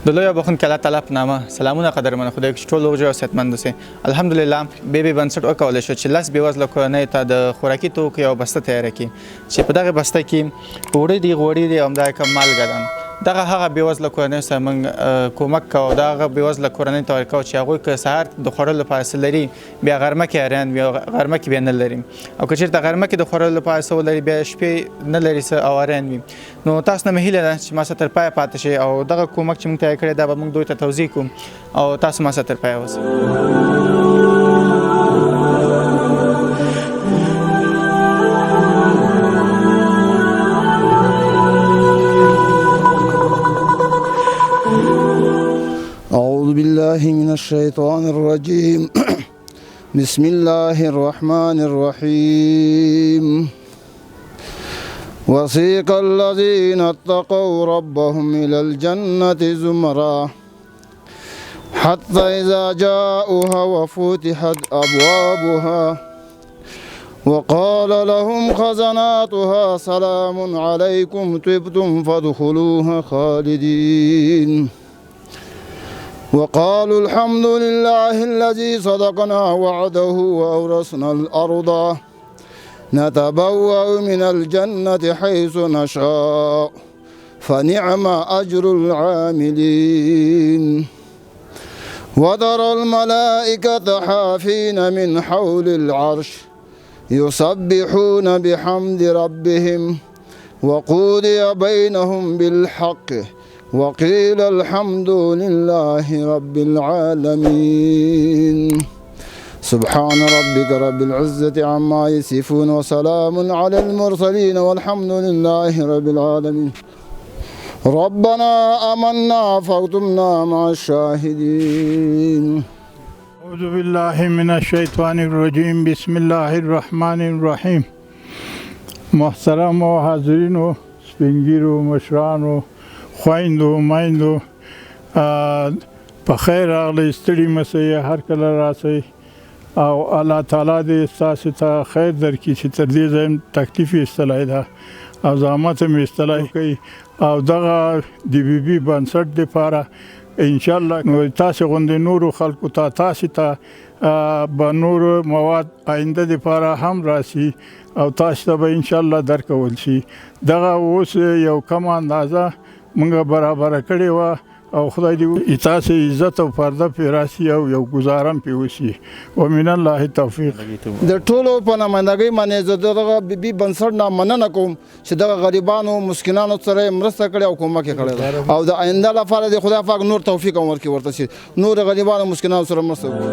د لوی بخون کله طلب نامه سلامونه قدرمن خدای چې ټول اوجه او صحتمند اوسئ. الحمدلله بیبي بنسټ وکولای شو چې لاس بیوزله کورنۍ ته د خوراکي توکو یو بسته تیاره کړي چې په دغه بسته کې وړۍ دي غوړي دي همدارکه مالګه ده. دغه هغه بیوزله کورنۍ سره موږ کومک کوو. دغه بیوزله کورنۍ ته ورکوو چې هغوی که سهار د خوړلو لپاره څه لري بیا غرمه کې حیران وي او غرمه کې بیا نه لري، او که چېرته غرمه کې د خوړلو لپاره څه ولري بیا شپې نه لري څه او حیران وي. نو تاسو نه مې هیله ده چې ما سره تر پایه پاتې شئ او دغه کومک چې موږ تیار کړی دا به موږ دوی ته توضیح کوو او تاسو ما سره تر پایه اوسئ. أعوذ بالله من الشيطان الرجيم بسم الله الرحمن الرحيم وسيق الذين اتقوا ربهم إلى الجنة زمرا حتى إذا جاءوها وفتحت أبوابها وقال لهم خزناتها سلام عليكم طبتم فادخلوها خالدين وقالوا الحمد لله الذي صدقنا وعده وأورثنا الأرض نتبوأ من الجنة حيث نشاء فنعم أجر العاملين وترى الملائكة حافين من حول العرش يسبحون بحمد ربهم وقضي بينهم بالحق وقيل الحمد لله رب العالمين سبحان ربك رب العزة عما يصفون وسلام على المرسلين والحمد لله رب العالمين ربنا آمنا فاكتبنا مع الشاهدين. أعوذ بالله من الشيطان الرجيم بسم الله الرحمن الرحيم. محترم و حاضرین و سپین ږیرو مشرانو خویندو میندو په خیر راغلی، ستړي مه سئ، هر کله راسئ او الله تعالی دې ستاسو ته خیر درکړي چې تر دې ځایه تکلیف یې ایستلی ده او زحمت هم ایستلی کوي او دغه د بیبي بنسټ دپاره انشاءالله نو تاسې غوندې نورو خلکو ته تاسې ته به نور مواد آینده دپاره هم راسي او تاسو ته به انشاءالله درکول شي. دغه اوس یو کم اندازه موږ برابره کړې وه او خدای دې تاسې عزت او پرده پرې راسي او یو ګزاره هم پرې وشي ومن الله توفیق. د ټولو په نمایندګۍ باندې زه دغه بیبي بنسټ نه مننه کوم چې دغه غریبانو مسکینانو سره یې مرسته کړې او کومک یې کړی ده او د آینده لپاره دې خدای پاک نور توفیق هم ورکړي ورته چې نور غریبانو مسکینانو سره مرسته وکړي.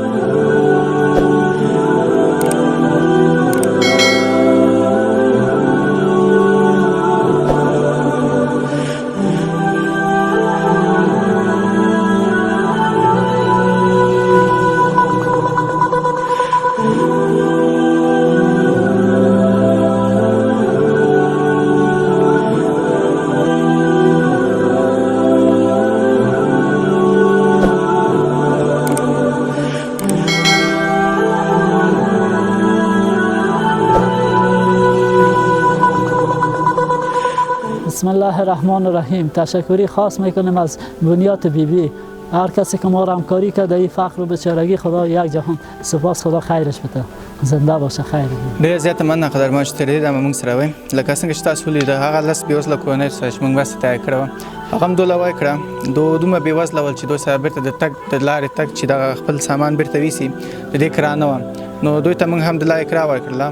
بسم الله الرحمن الرحیم. تشکری خاص میکنیم از بنیاد بیبی. هر کسی که ما را همکاری کرده این فقر و بیچارگی خدا یک جهان سپاس، خدا خیرش بده، زنده باشه. خیر ډېر زیاته مننه قدرمن چې تر دې دمه موږ سره وئ. لکه څنګه چې تاسو ولیده هغه لس بېوزله کورنۍ سره چې موږ مرسته تیار کړې وه هغه هم دوله ورکړه. دومره بېوزله ول چې دوی سره بیرته د تګ د لارې تګ چې دغه خپل سامان بیرته ویسي د دې کرا نه وه، نو دوی ته موږ هم د لارې کرا ورکړله.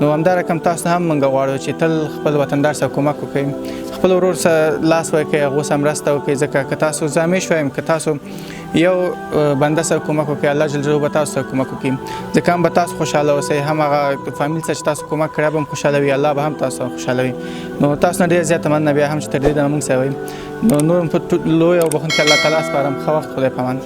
نو همدا رقم تاسو هم موږ غواړو چې تل خپل وطندار سره کومک وکړئ، خپل ورور سره لاس ورکړئ، هغو سره مرسته وکړئ، ځکه که تاسو زه همیشه وایم که تاسو یو بنده سره کومک وکړئ الله جل جلاله به تاسو سره کومک وکړي، ځکه هم به تاسو خوشحاله اوسئ، هم هغه فامیل سره چې تاسو کومک کړی به هم خوشحاله وي، الله به هم تاسو خوشحالوي. نو تاسو نه ډېر زیاته مننه بیا هم چې تر دې دمه موږ سره وئ. نو نور هم په لوی او بخښونکي الله تعالی سپارم. ښه وخت، خدای پامان.